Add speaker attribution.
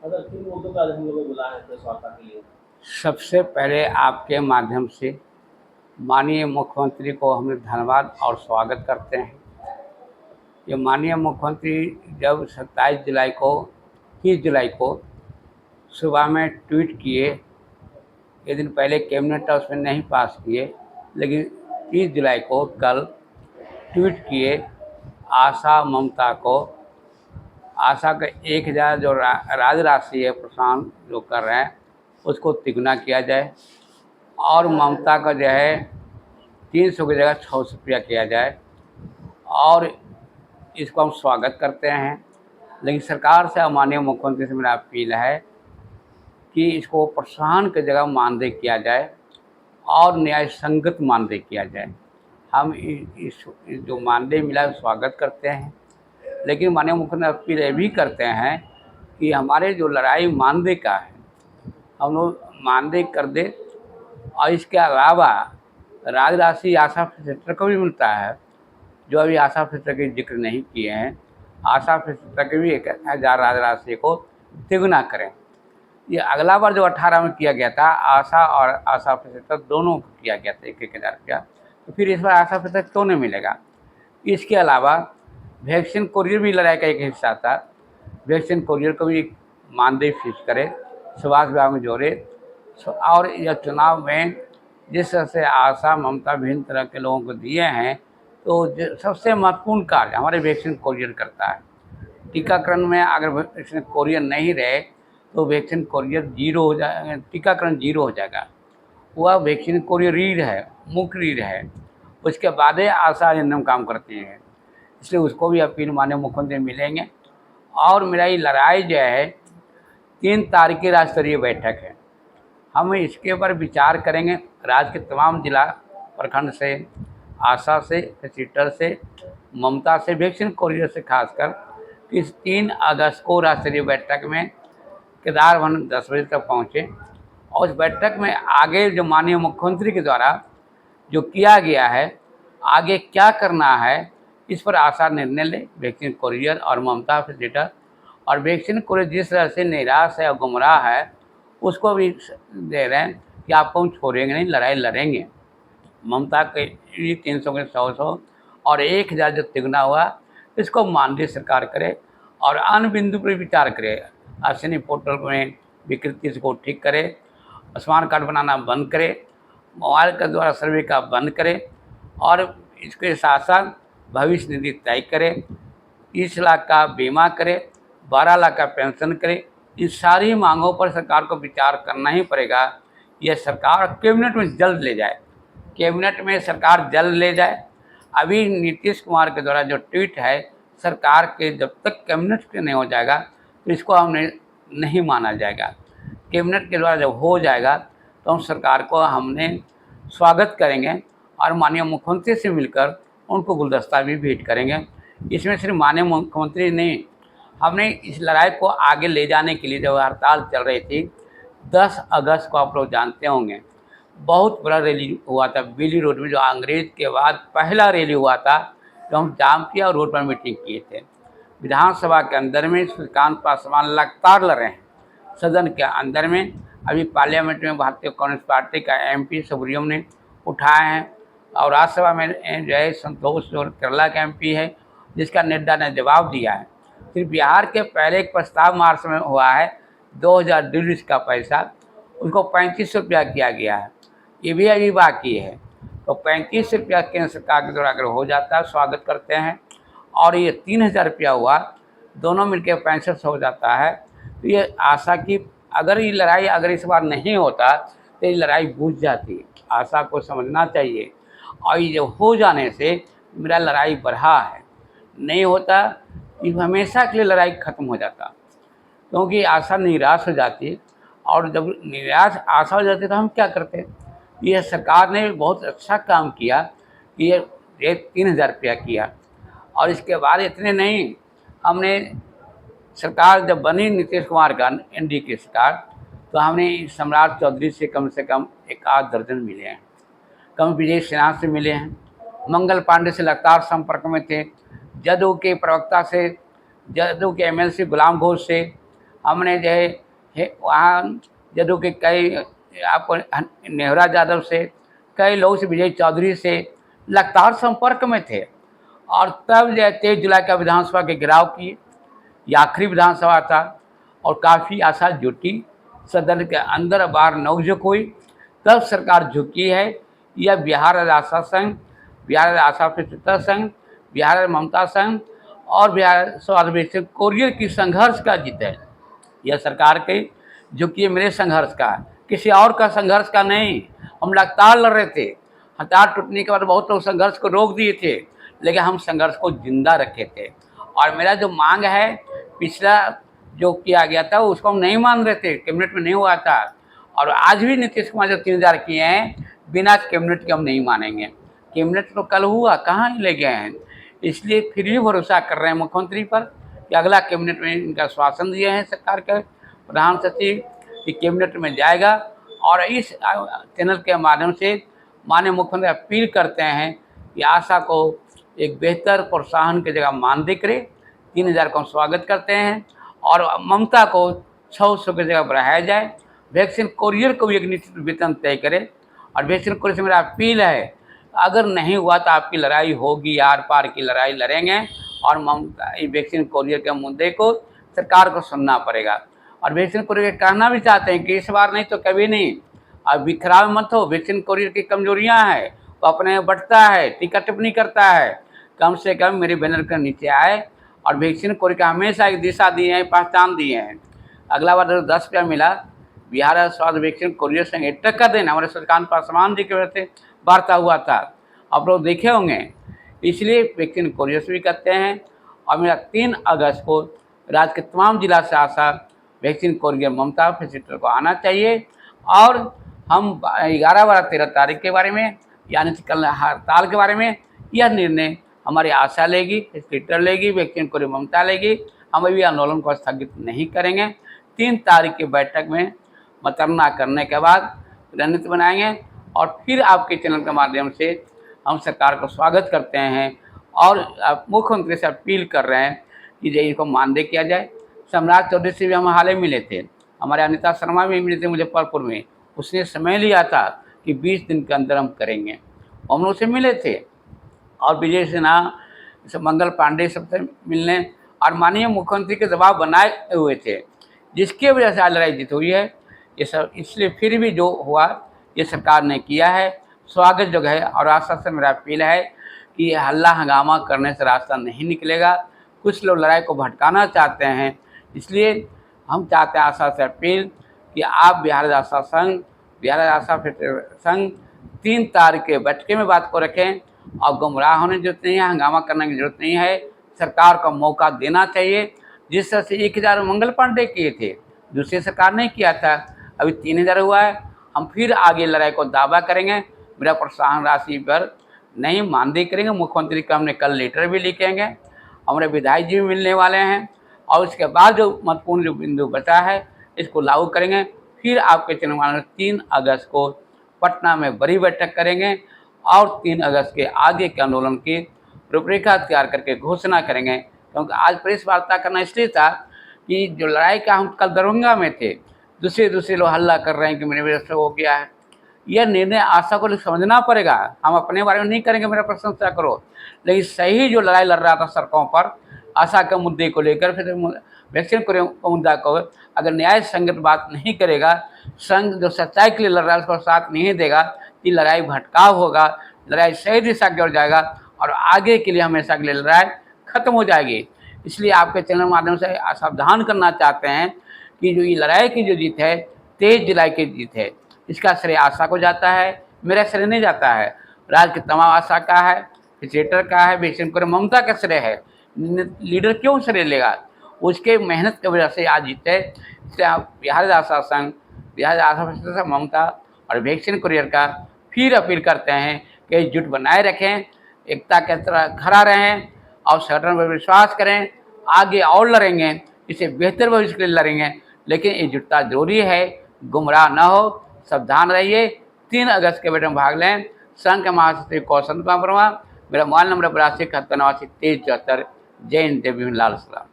Speaker 1: मतलब किन मुद्दों पे आज हम लोग को बुलाया है प्रेस वार्ता के लिए?
Speaker 2: सबसे पहले आपके माध्यम से माननीय मुख्यमंत्री को हम धन्यवाद और स्वागत करते हैं। ये माननीय मुख्यमंत्री जब 30 जुलाई को सुबह में ट्वीट किए, एक दिन पहले कैबिनेट था उसमें नहीं पास किए, लेकिन 30 जुलाई को कल ट्वीट किए आशा ममता को, आशा का 1000 जो राज राशि है प्रशांत जो कर रहे हैं उसको तिगुना किया जाए और ममता का जो है 300 की जगह 600 रुपया किया जाए। और इसको हम स्वागत करते हैं, लेकिन सरकार से और माननीय मुख्यमंत्री से मेरा अपील है कि इसको प्रोत्साहन की जगह मानदेय किया जाए और न्याय संगत मानदेय किया जाए। हम इस जो मानदेय मिला है स्वागत करते हैं, लेकिन माननीय मुख्यमंत्री अपील ये भी करते हैं कि हमारे जो लड़ाई मानदेय का है हम लोग मानदेय कर दे। और इसके अलावा राज राशि आशा क्षेत्र को भी मिलता है, जो अभी आशा क्षेत्र के जिक्र नहीं किए हैं। आशा क्षेत्र के भी 1000 राज राशि को तिगुना करें। ये अगला बार जो 18 में किया गया था आशा और आशा क्षेत्र दोनों को किया गया था 1,000 रुपया, तो फिर इस बार आशा क्षेत्र क्यों नहीं मिलेगा? इसके अलावा वैक्सीन कोरियर भी लड़ाई का एक हिस्सा था, वैक्सीन कोरियर को भी मानदेय फिक्स करे, स्वास्थ्य विभाग में जोड़े। और यह चुनाव में जिस तरह से आशा ममता विभिन्न तरह के लोगों को दिए हैं, तो सबसे महत्वपूर्ण कार्य हमारे वैक्सीन कोरियर करता है। टीकाकरण में अगर वैक्सीन कोरियर नहीं रहे तो वैक्सीन कोरियर जीरो हो जाएगा, टीकाकरण जीरो हो जाएगा। वह वैक्सीन कोरियर रीढ़ है, मुख्य रीढ़ है, उसके बाद ही आशा एजेंडा काम करती है। इसलिए उसको भी अपील माननीय मुख्यमंत्री मिलेंगे। और मेरा ये लड़ाई जो है 3 तारीख की राज्य स्तरीय बैठक है, हम इसके ऊपर विचार करेंगे राज्य के तमाम जिला प्रखंड से, आशा से, सीटर से, ममता से, वैक्सीन कोरियर से, खासकर इस 3 अगस्त को राज्य स्तरीय बैठक में केदार भवन 10 बजे तक पहुँचे। और उस बैठक में आगे जो माननीय मुख्यमंत्री के द्वारा जो किया गया है आगे क्या करना है इस पर आशा निर्णय ले। वैक्सीन कोरियर और ममता फैसिलिटेटर और वैक्सीन कोरियर जिस तरह से निराश है और गुमराह है उसको भी दे रहे हैं कि आपको हम छोड़ेंगे नहीं, लड़ाई लड़ेंगे। ममता के 300 के 100 और 1000 जो तिगुना हुआ इसको मानदेय सरकार करे और अन्य बिंदु पर विचार करे। आश्विनी पोर्टल में विकृति को ठीक करे, स्मार्ट कार्ड बनाना बंद करे, मोबाइल के द्वारा सर्वे का बंद करे और इसके साथ साथ भविष्य निधि तय करे, 30 लाख का बीमा करे, 12 लाख का पेंशन करे। इन सारी मांगों पर सरकार को विचार करना ही पड़ेगा। यह सरकार कैबिनेट में जल्द ले जाए, कैबिनेट में सरकार जल्द ले जाए। अभी नीतीश कुमार के द्वारा जो ट्वीट है सरकार के जब तक कैबिनेट के नहीं हो जाएगा तो इसको हमने नहीं माना जाएगा। कैबिनेट के द्वारा जब हो जाएगा तो हम सरकार को हमने स्वागत करेंगे और माननीय मुख्यमंत्री से मिलकर उनको गुलदस्ता भी भेंट करेंगे। इसमें सिर्फ माननीय मुख्यमंत्री नहीं, हमने इस लड़ाई को आगे ले जाने के लिए जब हड़ताल चल रही थी 10 अगस्त को आप लोग जानते होंगे बहुत बड़ा रैली हुआ था बिली रोड में, जो अंग्रेज के बाद पहला रैली हुआ था, जो हम जाम किया और रोड पर मीटिंग किए थे। विधानसभा के अंदर में श्रीकांत पासवान लगातार लड़ रहे हैं, सदन के अंदर में अभी पार्लियामेंट में भारतीय कम्युनिस्ट पार्टी का MP सुब्रियम ने उठाए हैं और राज्यसभा में जो है संतोष जो केरला का MP है जिसका नड्डा ने जवाब दिया है। फिर बिहार के पहले एक प्रस्ताव मार्च में हुआ है 2000 दिल्ली का पैसा, उसको 3500 रुपया किया गया है, ये भी अभी बाकी है। तो 3500 रुपया केंद्र सरकार के द्वारा अगर हो जाता है स्वागत करते हैं और ये 3000 रुपया हुआ, दोनों मिलकर 6500 हो जाता है। तो ये आशा की अगर ये लड़ाई अगर इस बार नहीं होता तो ये लड़ाई बूझ जाती, आशा को समझना चाहिए। और ये हो जाने से मेरा लड़ाई बढ़ा है, नहीं होता ये हमेशा के लिए लड़ाई ख़त्म हो जाता, क्योंकि आशा निराश हो जाती। और जब निराश आशा हो जाती तो हम क्या करते? यह सरकार ने बहुत अच्छा काम किया कि ये 3000 रुपया किया। और इसके बाद इतने नहीं, हमने सरकार जब बनी नीतीश कुमार का NDA की सरकार, तो हमने सम्राट चौधरी से कम 1 दर्जन मिले हैं, कम विजय सिन्हा से मिले हैं, मंगल पांडे से लगातार संपर्क में थे, जदयू के प्रवक्ता से, जदयू के MLC गुलाम घोष से, हमने जो है वहाँ जदू के कई आपको नेहरा यादव से, कई लोग से, विजय चौधरी से लगातार संपर्क में थे। और तब जो 23 जुलाई का विधानसभा के घेराव किए, ये आखिरी विधानसभा था और काफ़ी आशा जुटी, सदन के अंदर बाहर नोकझोंक हुई, तब सरकार झुकी है। यह बिहार राज्य आशा संघ, बिहार राज्य आशा प्रशिक्षण संघ, बिहार राज्य ममता संघ और बिहार स्वाभिषेक कोरियर की संघर्ष का जीत है। यह सरकार के जो कि मेरे संघर्ष का, किसी और का संघर्ष का नहीं। हम लगातार लड़ रहे थे, हथियार टूटने के बाद बहुत लोग संघर्ष को रोक दिए थे, लेकिन हम संघर्ष को जिंदा रखे थे। और मेरा जो मांग है, पिछला जो किया गया था उसको हम नहीं मान रहे थे, कैबिनेट में नहीं हुआ था। और आज भी नीतीश कुमार जो 3000 किए हैं, बिना कैबिनेट के हम नहीं मानेंगे। कैबिनेट तो कल हुआ, कहाँ ले गए हैं। इसलिए फिर भी भरोसा कर रहे हैं मुख्यमंत्री पर कि अगला कैबिनेट में इनका आश्वासन दिए हैं सरकार के प्रधान सचिव कि कैबिनेट में जाएगा। और इस चैनल के माध्यम से माननीय मुख्यमंत्री अपील करते हैं कि आशा को एक बेहतर प्रोत्साहन की जगह मानदेय करे। 3000 को हम स्वागत करते हैं और ममता को 600 की जगह बढ़ाया जाए। वैक्सीन कोरियर को भी एक निश्चित वेतन तय करे। और वैक्सीन कोरियर से मेरा अपील है, अगर नहीं हुआ तो आपकी लड़ाई होगी, आर पार की लड़ाई लड़ेंगे। और ममता वैक्सीन कोरियर के मुद्दे को सरकार को सुनना पड़ेगा। और वैक्सीन कोरियर कहना भी चाहते हैं कि इस बार नहीं तो कभी नहीं, अब बिखराव मत हो। वैक्सीन कोरियर की कमजोरियां हैं, वो अपने बढ़ता है, टीका टिप्पणी करता है। कम से कम मेरे बैनर के नीचे आए और वैक्सीन कोरियर का हमेशा एक दिशा दिए हैं, पहचान दिए हैं। अगला बार जो 10 रुपया मिला, बिहार स्वास्थ्य वैक्सीन कोरियर संघ 1 टक्का देना हमारे सरकार पर समान जी की वजह से वार्ता हुआ था, आप लोग देखे होंगे। इसलिए वैक्सीन कोरियर से भी करते हैं। और मेरा 3 अगस्त को राज्य के तमाम जिला से आशा वैक्सीन कोरियर ममता फैसिलिटर को आना चाहिए। और हम 11, 12, 13 तारीख के बारे में, यानी कल हड़ताल के बारे में यह निर्णय हमारी आशा लेगी, फैसिलिटर लेगी, वैक्सीन कोरियर ममता लेगी। हम अभी आंदोलन को स्थगित नहीं करेंगे। 3 तारीख की बैठक में मतगणना करने के बाद रणनीति बनाएंगे और फिर आपके चैनल के माध्यम से हम सरकार को स्वागत करते हैं और मुख्यमंत्री से अपील कर रहे हैं कि जो इनको मानदेय किया जाए। सम्राट चौधरी से भी हम हाल ही मिले थे, हमारे अनिता शर्मा भी मिले थे मुजफ्फरपुर में। उसने समय लिया था कि 20 दिन के अंदर हम करेंगे, हम उनसे मिले थे। और विजय सिन्हा, मंगल पांडे सबसे मिलने और माननीय मुख्यमंत्री के दबाव बनाए हुए थे, जिसकी वजह से आज लड़ाई जीत हुई है। ये सब इसलिए फिर भी जो हुआ ये सरकार ने किया है, स्वागत जो है। और आशा से मेरा अपील है कि हल्ला हंगामा करने से रास्ता नहीं निकलेगा। कुछ लोग लड़ाई को भटकाना चाहते हैं, इसलिए हम चाहते हैं आशा से अपील कि आप बिहार आशा संघ, बिहार आशा संघ 3 तारीख के बैठके में बात को रखें। और गुमराह होने की जरूरत नहीं है, हंगामा करने की जरूरत नहीं है। सरकार को मौका देना चाहिए। जिस तरह से 1000 मंगल पांडे किए थे, दूसरी सरकार ने किया था, अभी 3000 हुआ है। हम फिर आगे लड़ाई को दावा करेंगे। मेरा प्रोत्साहन राशि पर नहीं मानदेय करेंगे। मुख्यमंत्री का हमने कल लेटर भी लिखेंगे, हमारे विधायक जी भी मिलने वाले हैं। और उसके बाद जो महत्वपूर्ण जो बिंदु बचा है इसको लागू करेंगे। फिर आपके चुनाव 3 अगस्त को पटना में बड़ी बैठक करेंगे और 3 अगस्त के आगे के आंदोलन की रूपरेखा तैयार करके घोषणा करेंगे। क्योंकि आज प्रेस वार्ता करना इसलिए था कि जो लड़ाई का हम कल दरभंगा में थे, दूसरे लोग हल्ला कर रहे हैं कि मेरे वजह से हो गया है। यह निर्णय आशा को समझना पड़ेगा। हम अपने बारे में नहीं करेंगे, मेरा प्रशंसा करो, लेकिन सही जो लड़ाई लड़ रहा था सड़कों पर आशा के मुद्दे को लेकर, फिर वैक्सीन को मुद्दा को अगर न्याय संगत बात नहीं करेगा, संघ जो सच्चाई के लिए लड़ रहा है उसको साथ नहीं देगा, कि लड़ाई भटकाव होगा, लड़ाई सही दिशा की ओर जाएगा और आगे के लिए हमेशा के लिए लड़ाई खत्म हो जाएगी। इसलिए आपके चैनल के माध्यम से सावधान करना चाहते हैं कि जो ये लड़ाई की जो जीत है 23 जुलाई की जीत है, इसका श्रेय आशा को जाता है, मेरा श्रेय नहीं जाता है। राज्य की तमाम आशा का है, फैसिलिटेटर का है, वैक्सीन को ममता का श्रेय है। लीडर क्यों श्रेय लेगा? उसके मेहनत की वजह से आज जीते। इसलिए आप बिहार आशा संघ, बिहार आशा ममता और वैक्सीन कुरियर का फिर अपील करते हैं कि एकजुट बनाए रखें, एकता के तरह खड़ा रहें और संगठन पर विश्वास करें। आगे और लड़ेंगे, इसे बेहतर भविष्य के लिए लड़ेंगे, लेकिन एकजुटता जरूरी है। गुमराह न हो, सावधान रहिए। 3 अगस्त के बैठक में भाग लें। संघ के महासचिव कौशल कुमार वर्मा, मेरा मोबाइल नंबर 82 71 23 74। जय हिंद, जय भीम, लाल सलाम।